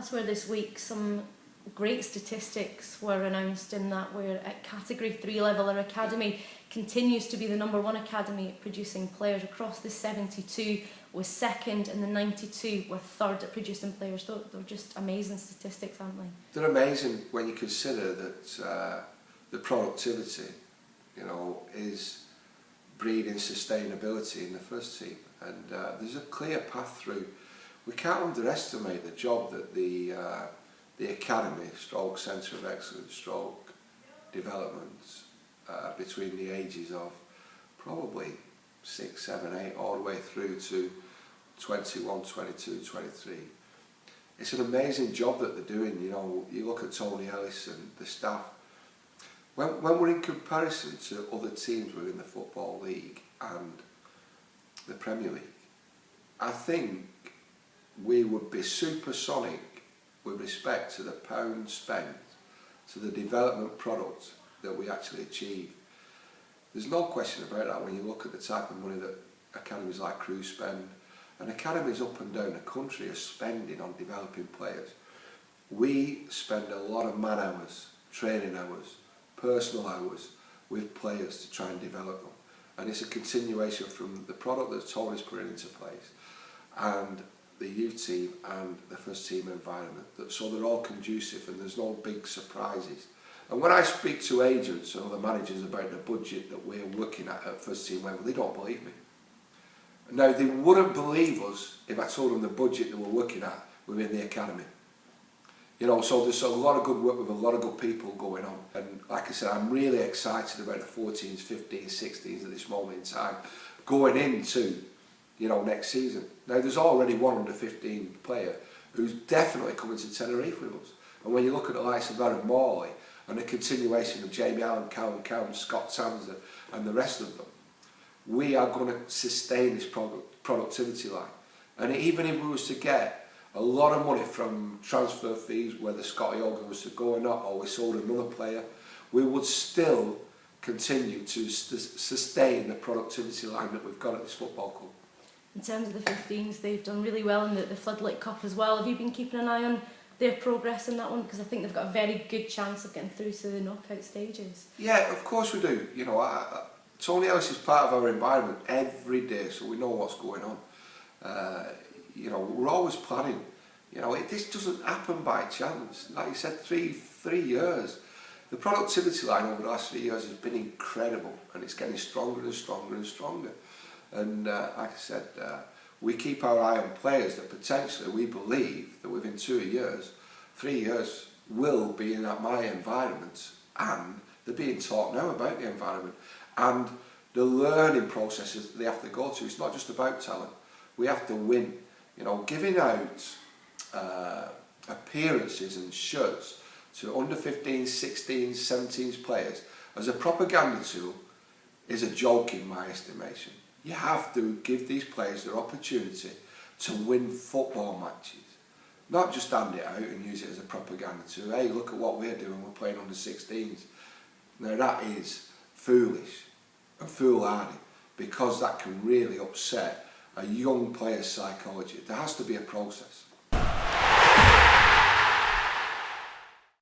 Elsewhere this week, some great statistics were announced in that, where at Category 3 level, our academy continues to be the #1 academy at producing players. Across the 72 was second, and the 92 were third at producing players. They're just amazing statistics, aren't they? They're amazing when you consider that the productivity, is breeding sustainability in the first team, and there's a clear path through. We can't underestimate the job that the academy, stroke centre of excellence, stroke development, between the ages of probably 6, 7, 8, all the way through to 21, 22, 23. It's an amazing job that they're doing. You look at Tony Ellis and the staff. When we're in comparison to other teams within the Football League and the Premier League, I think we would be supersonic with respect to the pound spent to the development product that we actually achieve. There's no question about that when you look at the type of money that academies like Crewe spend, and academies up and down the country are spending on developing players. We spend a lot of man hours, training hours, personal hours with players to try and develop them, and it's a continuation from the product that Tony's putting into place and the youth team and the first team environment, so they're all conducive and there's no big surprises. And when I speak to agents and other managers about the budget that we're working at first team level, they don't believe me. Now, they wouldn't believe us if I told them the budget that we're working at within the academy. So there's a lot of good work with a lot of good people going on. And like I said, I'm really excited about the 14s, 15s, 16s at this moment in time, going into next season. Now, there's already one under 15 player who's definitely coming to Tenerife with us. And when you look at the likes of Aaron Morley and the continuation of Jamie Allen, Callum Cowan, Scott Tanzer and the rest of them, we are going to sustain this productivity line. And even if we was to get a lot of money from transfer fees, whether Scotty Hogan was to go or not, or we sold another player, we would still continue to sustain the productivity line that we've got at this football club. In terms of the 15s, they've done really well in the Floodlight Cup as well. Have you been keeping an eye on their progress in that one? Because I think they've got a very good chance of getting through to the knockout stages. Yeah, of course we do. Tony Ellis is part of our environment every day, so we know what's going on. We're always planning. This doesn't happen by chance. Like you said, three years. The productivity line over the last 3 years has been incredible, and it's getting stronger and stronger and stronger. And like I said, we keep our eye on players that potentially we believe that within 2 years, 3 years, will be in my environment, and they're being taught now about the environment and the learning processes that they have to go to. It's not just about talent. We have to win. Giving out appearances and shirts to under 15s, 16s, 17s players as a propaganda tool is a joke in my estimation. You have to give these players their opportunity to win football matches. Not just hand it out and use it as a propaganda tool. Hey, look at what we're doing, we're playing under 16s. Now that is foolish and foolhardy, because that can really upset a young player's psychology. There has to be a process.